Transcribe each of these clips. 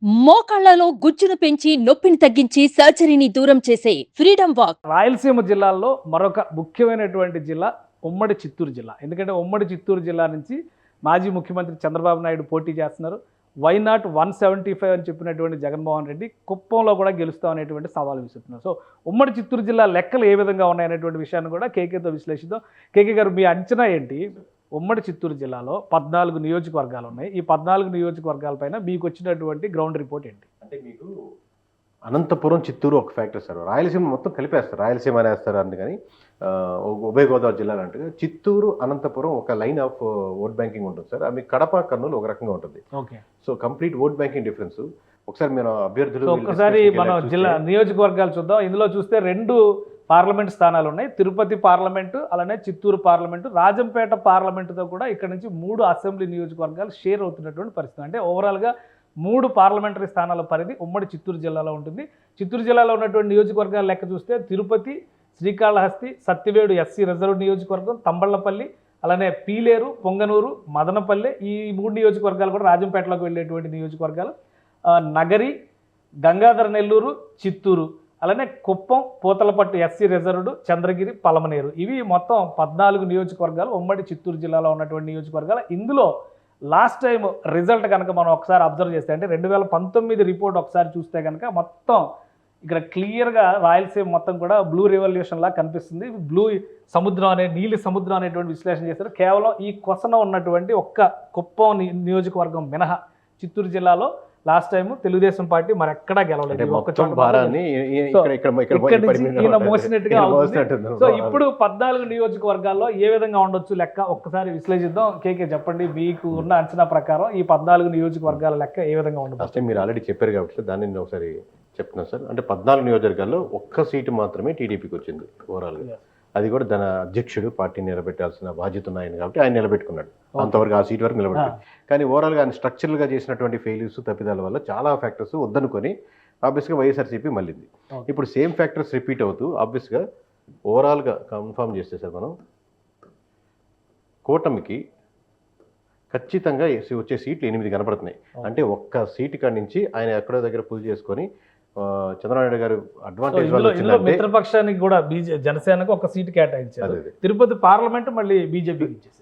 మోకాళ్లలో గుజ్జును పెంచి నొప్పిని తగ్గించి సర్జరీని దూరం చేసే ఫ్రీడమ్ వాక్. రాయలసీమ జిల్లాల్లో మరొక ముఖ్యమైనటువంటి జిల్లా ఉమ్మడి చిత్తూరు జిల్లా. ఎందుకంటే ఉమ్మడి చిత్తూరు జిల్లా నుంచి మాజీ ముఖ్యమంత్రి చంద్రబాబు నాయుడు పోటీ చేస్తున్నారు. వై నాట్ 175 అని చెప్పినటువంటి జగన్మోహన్ రెడ్డి కుప్పంలో కూడా గెలుస్తాం అనేటువంటి సవాలు విసురుతున్నారు. సో ఉమ్మడి చిత్తూరు జిల్లా లెక్కలు ఏ విధంగా ఉన్నాయనేటువంటి విషయాన్ని కూడా కేకేతో విశ్లేషిద్దాం. కేకే గారు, మీ అంచనా ఏంటి? ఉమ్మడి చిత్తూరు జిల్లాలో 14 నియోజకవర్గాలు ఉన్నాయి. ఈ 14 నియోజకవర్గాలపైన మీకు వచ్చినటువంటి గ్రౌండ్ రిపోర్ట్ ఏంటి? అంటే మీకు అనంతపురం, చిత్తూరు ఒక ఫ్యాక్టర్ సార్. రాయలసీమ మొత్తం కలిపేస్తారు, రాయలసీమ అనేస్తారు అందుకని ఉభయ గోదావరి జిల్లాలు అంటే చిత్తూరు, అనంతపురం ఒక లైన్ ఆఫ్ ఓట్ బ్యాంకింగ్ ఉంటుంది సార్. అది కడప, కర్నూలు ఒక రకంగా ఉంటుంది. Okay, so complete vote banking difference. ఒకసారి మీరు అభ్యర్థులు ఒకసారి మనం జిల్లా నియోజకవర్గాలు చూద్దాం. ఇందులో చూస్తే 2 పార్లమెంట్ స్థానాలు ఉన్నాయి. తిరుపతి పార్లమెంటు, అలానే చిత్తూరు పార్లమెంటు, రాజంపేట పార్లమెంటుతో కూడా ఇక్కడ నుంచి 3 అసెంబ్లీ నియోజకవర్గాలు షేర్ అవుతున్నటువంటి పరిస్థితి. అంటే ఓవరాల్గా 3 పార్లమెంటరీ స్థానాల పరిధి ఉమ్మడి చిత్తూరు జిల్లాలో ఉంటుంది. చిత్తూరు జిల్లాలో ఉన్నటువంటి నియోజకవర్గాల లెక్క చూస్తే తిరుపతి, శ్రీకాళహస్తి, సత్యవేడు ఎస్సీ రిజర్వ్ నియోజకవర్గం, తంబళ్లపల్లి, అలానే పీలేరు, పొంగనూరు, మదనపల్లె, ఈ 3 నియోజకవర్గాలు కూడా రాజంపేటలోకి వెళ్ళేటువంటి నియోజకవర్గాలు. నగరి, గంగాధర నెల్లూరు, చిత్తూరు, అలానే కుప్పం, పూతలపట్టు ఎస్సీ రిజర్వ్డ్, చంద్రగిరి, పలమనేరు, ఇవి మొత్తం 14 నియోజకవర్గాలు ఉమ్మడి చిత్తూరు జిల్లాలో ఉన్నటువంటి నియోజకవర్గాలు. ఇందులో లాస్ట్ టైం రిజల్ట్ కనుక మనం ఒకసారి అబ్జర్వ్ చేస్తే, అంటే 2019 రిపోర్ట్ ఒకసారి చూస్తే కనుక మొత్తం ఇక్కడ క్లియర్గా రాయలసీమ మొత్తం కూడా బ్లూ రెవల్యూషన్ లా కనిపిస్తుంది. బ్లూ సముద్రం నీలి సముద్రం అనేటువంటి విశ్లేషణ చేశారు. కేవలం ఈ కొసన ఉన్నటువంటి ఒక్క కుప్పం నియోజకవర్గం మినహా చిత్తూరు జిల్లాలో లాస్ట్ టైం తెలుగుదేశం పార్టీ మరి ఎక్కడా గెలవలేదు. మోసినట్టుగా అవుతుంది. సో ఇప్పుడు 14 నియోజకవర్గాల్లో ఏ విధంగా ఉండొచ్చు లెక్క ఒక్కసారి విశ్లేషిద్దాం. కేకే చెప్పండి, మీకు ఉన్న అంచనా ప్రకారం ఈ 14 నియోజకవర్గాల లెక్క ఏ విధంగా ఉండదు? మీరు ఆల్రెడీ చెప్పారు కాబట్టి దాన్ని నేను ఒకసారి చెప్తున్నాను సార్. అంటే 14 నియోజకవర్గాల్లో ఒక్క సీటు మాత్రమే టీడీపీకి వచ్చింది ఓవరాల్గా. అది కూడా తన అధ్యక్షుడు పార్టీ నిలబెట్టాల్సిన బాధ్యత ఉన్న ఆయన కాబట్టి ఆయన నిలబెట్టుకున్నాడు. అంతవరకు ఆ సీట్ వరకు నిలబెట్టాడు. కానీ ఓవరాల్గా ఆయన స్ట్రక్చరల్గా చేసినటువంటి ఫెయిల్యూర్స్, తప్పిదాల వల్ల చాలా ఫ్యాక్టర్స్ వద్దనుకొని ఆబ్వియస్గా వైఎస్ఆర్సీపీ మళ్ళింది. ఇప్పుడు సేమ్ ఫ్యాక్టర్స్ రిపీట్ అవుతూ ఆబ్వియస్గా ఓవరాల్గా కన్ఫర్మ్ చేస్తే సార్ మనం కూటమికి ఖచ్చితంగా వచ్చే సీట్లు 8 కనపడుతున్నాయి. అంటే ఒక్క సీటు కాడి నుంచి ఆయన ఎక్కడో దగ్గర పుల్ చేసుకొని చంద్రబాబు నాయుడు గారు అడ్వాంటేజ్ వల్ల మిత్రపక్షానికి కూడా జనసేనకు ఒక సీటు కేటాయించారు. తిరుపతి పార్లమెంట్ మళ్ళీ బీజేపీకి ఇచ్చేసారు.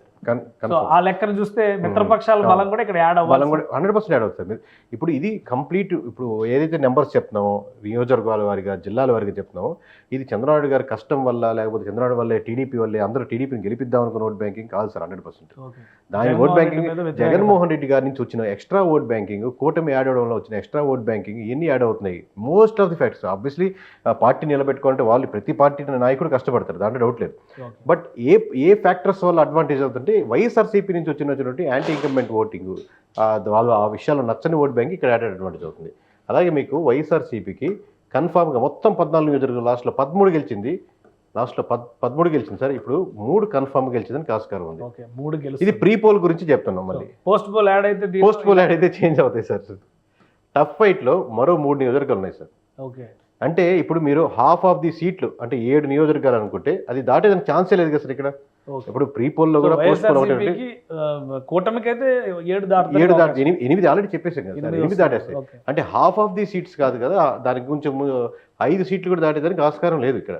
ఆ లెక్కను చూస్తే మిత్రపక్షాల బలం కూడా ఇక్కడ యాడ్ అవ్వాలి. 100% యాడ్ అవుతుంది. ఇప్పుడు ఇది కంప్లీట్, ఇప్పుడు ఏదైతే నెంబర్స్ చెప్తున్నామో నియోజకవర్గాల వారిగా, జిల్లాల వారిగా చెప్తున్నామో, ఇది చంద్రబాబు గారి కష్టం వల్ల, లేకపోతే చంద్రబాబు వల్లే, టీడీపీ వల్లే అందరూ టీడీపీని గెలిపిద్దాం అనుకున్న ఓట్ బ్యాంకింగ్ కాదు సార్. 100% దాని ఓట్ బ్యాంకింగ్ జగన్మోహన్ రెడ్డి గారి నుంచి వచ్చిన ఎక్స్ట్రా ఓట్ బ్యాంకింగ్, కూటమి యాడ్ అవడంలో వచ్చిన ఎక్స్ట్రా ఓట్ బ్యాంకింగ్, ఇవన్నీ యాడ్ అవుతున్నాయి. Most of the facts obviously party నిలబెట్టుకోవాలంటే వాళ్ళు ప్రతి పార్టీ నాయకుడు కష్టపడతారు, దాంట్లో డౌట్ లేదు. బట్ ఏ ఫ్యాక్టర్స్ వల్ల అడ్వాంటేజ్ అవుతుంటే వైఎస్ఆర్సీపీ నుంచి వచ్చినటువంటి యాంటీ ఇన్కంబెంట్ ఓటింగ్, వాళ్ళు ఆ విషయాల్లో నచ్చని ఓట్ బ్యాంక్ ఇక్కడ యాడ్ అడ్వాంటేజ్ అవుతుంది. అలాగే మీకు వైఎస్ఆర్సీపీకి కన్ఫామ్గా మొత్తం 14 నియోజకవర్గాలు లాస్ట్లో 13 గెలిచింది. లాస్ట్లో 13 గెలిచింది సార్. ఇప్పుడు 3 కన్ఫామ్ గెలిచిందని ఆస్కారం ఉంది. ఇది ప్రీ పోల్ గురించి చెప్తున్నాం. మళ్ళీ పోస్ట్ పోల్ యాడ్ అయితే చేంజ్ అవుతాయి సార్. టఫ్ ఫైట్లో మరో 3 నియోజకవర్గాలు ఉన్నాయి సార్. అంటే ఇప్పుడు మీరు హాఫ్ ఆఫ్ ది సీట్లు అంటే 7 నియోజకవర్గాలు అనుకుంటే అది దాటేదానికి ఛాన్సే లేదు కదా సార్ ఇక్కడ. ఇప్పుడు ప్రీ పోల్లో కూడా పోస్ట్ పోల్ కూటమికి అయితే 8 ఆల్రెడీ చెప్పేసాం కదా సార్. 8 దాటేస్తాయి. అంటే హాఫ్ ఆఫ్ ది సీట్స్ కాదు కదా, దానికి కొంచెం 5 సీట్లు కూడా దాటేదానికి ఆస్కారం లేదు ఇక్కడ.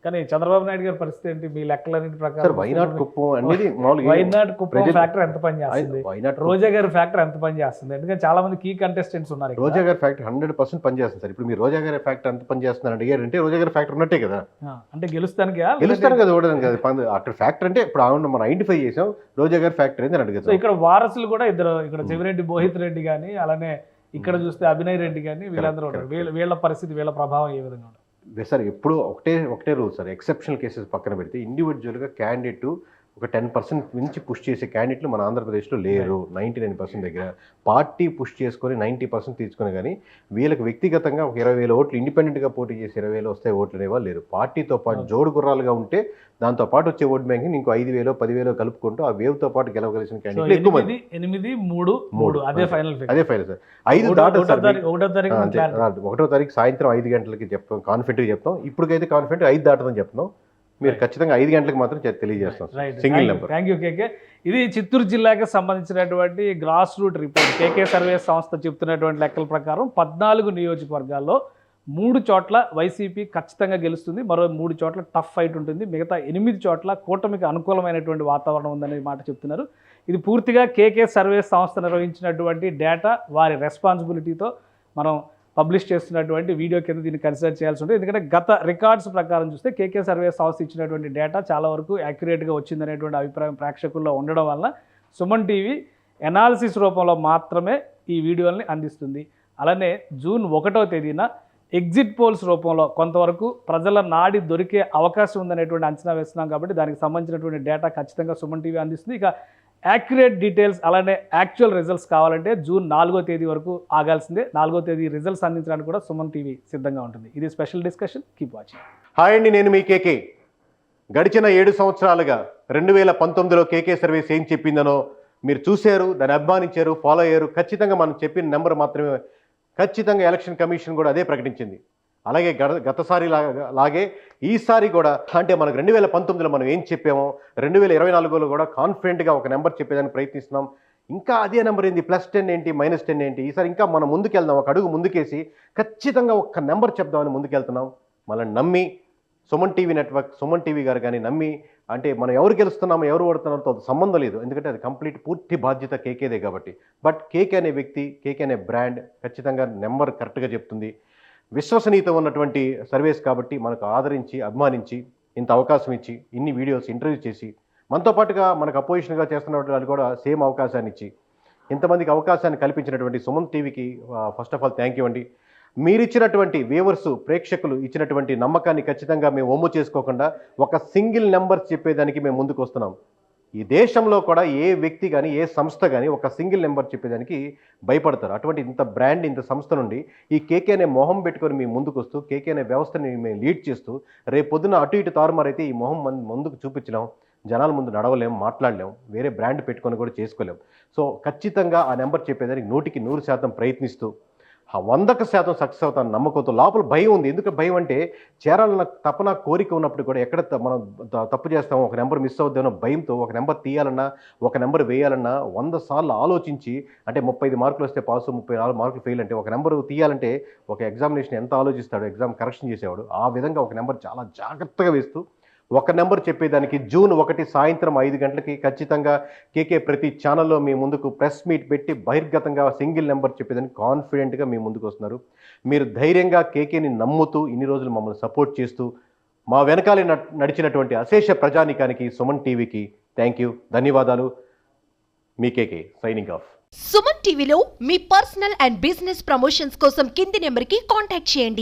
కానీ చంద్రబాబు నాయుడు గారి పరిస్థితి ఏంటి మీ లెక్కలన్నింటి ప్రకారం? వైనాట్ కుప్పం అనేది వైనాట్ కుప్పం ఫ్యాక్టర్ ఎంత పని చేస్తుంది? రోజా గారి ఫ్యాక్టర్ ఎంత పని చేస్తుంది? ఎందుకంటే చాలా మంది కీ కంటెస్టెంట్స్ ఉన్నారు. రోజా గారి ఫ్యాక్టర్ 100% పని చేస్తుంది సార్. ఇప్పుడు మీరు రోజా గారి ఫ్యాక్టర్ ఎంత పని చేస్తున్నారు అడిగారంటే రోజా గారి ఫ్యాక్టర్ ఉన్నట్టే కదా. అంటే గెలుస్తాను కదా, ఓడడానికి కదా. అక్కడ ఫ్యాక్టర్ అంటే ఇప్పుడు మనం ఐడెంటిఫై చేసాం, రోజా గారి ఫ్యాక్టర్ ఏందని అడిగారు. ఇక్కడ వారసులు కూడా ఇద్దరు, ఇక్కడ చెవిరెడ్డి మోహిత్ రెడ్డి కానీ, అలానే ఇక్కడ చూస్తే అభినయ్ రెడ్డి కానీ, వీళ్ళందరూ ఉన్నారు. వీళ్ళ పరిస్థితి, వీళ్ళ ప్రభావం ఏ విధంగా ఉంటుంది సార్? ఎప్పుడు ఒకటే రూల్ సార్. ఎక్సెప్షనల్ కేసెస్ పక్కన పెడితే ఇండివిజువల్గా క్యాండిడేట్ ఒక 10% మించి పుష్ చేసే క్యాండిడేట్లు మన ఆంధ్రప్రదేశ్లో లేరు. 99% దగ్గర పార్టీ పుష్ చేసుకొని 90% తీసుకుని, కానీ వీళ్ళకి వ్యక్తిగతంగా ఒక 20,000 ఓట్లు ఇండిపెండెంట్గా పోటీ చేసి 20,000 వస్తాయి ఓట్లు అనేవాళ్ళు లేరు. పార్టీతో పాటు జోడు గుర్రాలుగా ఉంటే దాంతో పాటు వచ్చే ఓట్ బ్యాంకింగ్ ఇంకో 5,000 10,000 కలుపుకుంటూ ఆ వేవ్తో పాటు గెలవగలిసిన క్యాండిడేట్ ఎక్కువ మంది. 8-3-3 అదే ఫైనల్ సార్. 5 దాటదు సార్. 1వ తారీఖు సాయంత్రం 5 గంటలకి చెప్తాం, కాన్ఫిడెంట్గా చెప్తాం. ఇప్పటికైతే కాన్ఫిడెంట్ 5 దాటదని చెప్తాం. మీరు ఖచ్చితంగా 5 గంటలకు మాత్రం తెలియజేస్తాం సింగిల్ నెంబర్. థ్యాంక్ యూ కేకే. ఇది చిత్తూరు జిల్లాకి సంబంధించినటువంటి గ్రాస్ రూట్ రిపోర్ట్. కేకే సర్వేస్ సంస్థ చెప్తున్నటువంటి లెక్కల ప్రకారం 14 నియోజకవర్గాల్లో 3 చోట్ల వైసీపీ ఖచ్చితంగా గెలుస్తుంది, మరో 3 చోట్ల టఫ్ ఫైట్ ఉంటుంది, మిగతా 8 చోట్ల కూటమికి అనుకూలమైనటువంటి వాతావరణం ఉందనే మాట చెప్తున్నారు. ఇది పూర్తిగా కేకే సర్వేస్ సంస్థ నిర్వహించినటువంటి డేటా, వారి రెస్పాన్సిబిలిటీతో మనం పబ్లిష్ చేస్తున్నటువంటి వీడియో కింద దీన్ని కన్సిడర్ చేయాల్సి ఉంటుంది. ఎందుకంటే గత రికార్డ్స్ ప్రకారం చూస్తే కేకే సర్వేస్ సంస్థ ఇచ్చినటువంటి డేటా చాలా వరకు యాక్యురేట్గా వచ్చిందనేటువంటి అభిప్రాయం ప్రేక్షకుల్లో ఉండడం వల్ల సుమన్ టీవీ ఎనాలిసిస్ రూపంలో మాత్రమే ఈ వీడియోల్ని అందిస్తుంది. అలానే జూన్ 1వ తేదీన ఎగ్జిట్ పోల్స్ రూపంలో కొంతవరకు ప్రజల నాడి దొరికే అవకాశం ఉందనేటువంటి అంచనా వేస్తున్నాం. కాబట్టి దానికి సంబంధించినటువంటి డేటా ఖచ్చితంగా సుమన్ టీవీ అందిస్తుంది. ఇక యాక్యురేట్ డీటెయిల్స్ అలానే యాక్చువల్ రిజల్ట్స్ కావాలంటే జూన్ 4వ తేదీ వరకు ఆగాల్సిందే. 4వ తేదీ రిజల్ట్స్ అందించడానికి కూడా సుమన్ టీవీ సిద్ధంగా ఉంటుంది. ఇది special discussion. Keep watching. Hi అండి, నేను మీ కేకే. గడిచిన 7 సంవత్సరాలుగా 2019లో కేకే సర్వీస్ ఏం చెప్పిందనో మీరు చూశారు, దాన్ని అభిమానించారు, ఫాలో అయ్యారు. ఖచ్చితంగా మనం చెప్పిన నెంబర్ మాత్రమే ఖచ్చితంగా ఎలక్షన్ కమిషన్ కూడా అదే ప్రకటించింది. అలాగే గతసారి లాగే ఈసారి కూడా అంటే మనకు 2019లో మనం ఏం చెప్పామో 2024లో కూడా కాన్ఫిడెంట్గా ఒక నెంబర్ చెప్పేదానికి ప్రయత్నిస్తున్నాం. ఇంకా అదే నెంబర్ ఏంటి, +10 ఏంటి, -10 ఏంటి, ఈసారి ఇంకా మనం ముందుకెళ్దాం, ఒక అడుగు ముందుకేసి ఖచ్చితంగా ఒక్క నెంబర్ చెప్దామని ముందుకెళ్తున్నాం. మనల్ని నమ్మి Suman TV network, Suman TV గారు కానీ నమ్మి, అంటే మనం ఎవరు గెలుస్తున్నామో ఎవరు ఓడుతున్నారో అది సంబంధం లేదు, ఎందుకంటే అది పూర్తి బాధ్యత కేకేదే కాబట్టి. బట్ కేకే అనే వ్యక్తి, కేకే అనే బ్రాండ్ ఖచ్చితంగా నెంబర్ కరెక్ట్గా చెప్తుంది. విశ్వసనీయత ఉన్నటువంటి సర్వీస్ కాబట్టి మనకు ఆదరించి, అభిమానించి, ఇంత అవకాశం ఇచ్చి, ఇన్ని వీడియోస్ ఇంటర్వ్యూ చేసి, మనతో పాటుగా మనకు అపోజిషన్గా చేస్తున్న వాళ్ళు కూడా సేమ్ అవకాశాన్ని ఇచ్చి, ఇంతమందికి అవకాశాన్ని కల్పించినటువంటి సుమన్ టీవీకి first of all thank you అండి. మీరిచ్చినటువంటి వ్యూవర్స్, ప్రేక్షకులు ఇచ్చినటువంటి నమ్మకాన్ని ఖచ్చితంగా మేము ఒమ్ము చేసుకోకుండా ఒక సింగిల్ నెంబర్ చెప్పేదానికి మేము ముందుకు వస్తున్నాం. ఈ దేశంలో కూడా ఏ వ్యక్తి కానీ, ఏ సంస్థ కానీ ఒక సింగిల్ నెంబర్ చెప్పేదానికి భయపడతారు. అటువంటి ఇంత బ్రాండ్, ఇంత సంస్థ నుండి ఈ కేకే అనే మొహం పెట్టుకొని మేము ముందుకు వస్తూ, కేకే అనే వ్యవస్థని మేము లీడ్ చేస్తూ, రేపు పొద్దున అటు ఇటు తారుమారైతే ఈ మొహం ముందుకు చూపించలేం, జనాల ముందు నడవలేం, మాట్లాడలేం, వేరే బ్రాండ్ పెట్టుకొని కూడా చేసుకోలేం. సో ఖచ్చితంగా ఆ నెంబర్ చెప్పేదానికి 100% ప్రయత్నిస్తూ 100% సక్సెస్ అవుతాను నమ్మకంతో. లోపల భయం ఉంది. ఎందుకు భయం అంటే చేరాలన్న తపన, కోరిక ఉన్నప్పుడు కూడా ఎక్కడ మనం తప్పు చేస్తామో, ఒక నెంబర్ మిస్ అవుద్దామో భయంతో ఒక నెంబర్ తీయాలన్నా, ఒక నెంబర్ వేయాలన్నా 100 సార్లు ఆలోచించి, అంటే 35 మార్కులు వస్తే పాసు, 34 మార్కులు ఫెయిల్ అంటే ఒక నెంబర్ తీయాలంటే ఒక ఎగ్జామినేషన్ ఎంత ఆలోచిస్తాడు, ఎగ్జామ్ కరెక్షన్ చేసేవాడు, ఆ విధంగా ఒక నెంబర్ చాలా జాగ్రత్తగా వేస్తూ ఒక నెంబర్ చెప్పేదానికి జూన్ 1 సాయంత్రం 5 గంటలకి ఖచ్చితంగా కేకే ప్రతి ఛానల్లో మీ ముందుకు ప్రెస్ మీట్ పెట్టి బహిర్గతంగా సింగిల్ నెంబర్ చెప్పేదానికి కాన్ఫిడెంట్గా మీ ముందుకు వస్తున్నారు. మీరు ధైర్యంగా కేకేని నమ్ముతూ ఇన్ని రోజులు మమ్మల్ని సపోర్ట్ చేస్తూ మా వెనకాలే నడిచినటువంటి అశేష ప్రజానికానికి, సుమన్ టీవీకి థ్యాంక్ యూ, ధన్యవాదాలు. మీ కేకే సైనింగ్ ఆఫ్. సుమన్ టీవీలో మీ పర్సనల్ అండ్ బిజినెస్ ప్రమోషన్స్ కోసం కింది నెంబర్కి కాంటాక్ట్ చేయండి.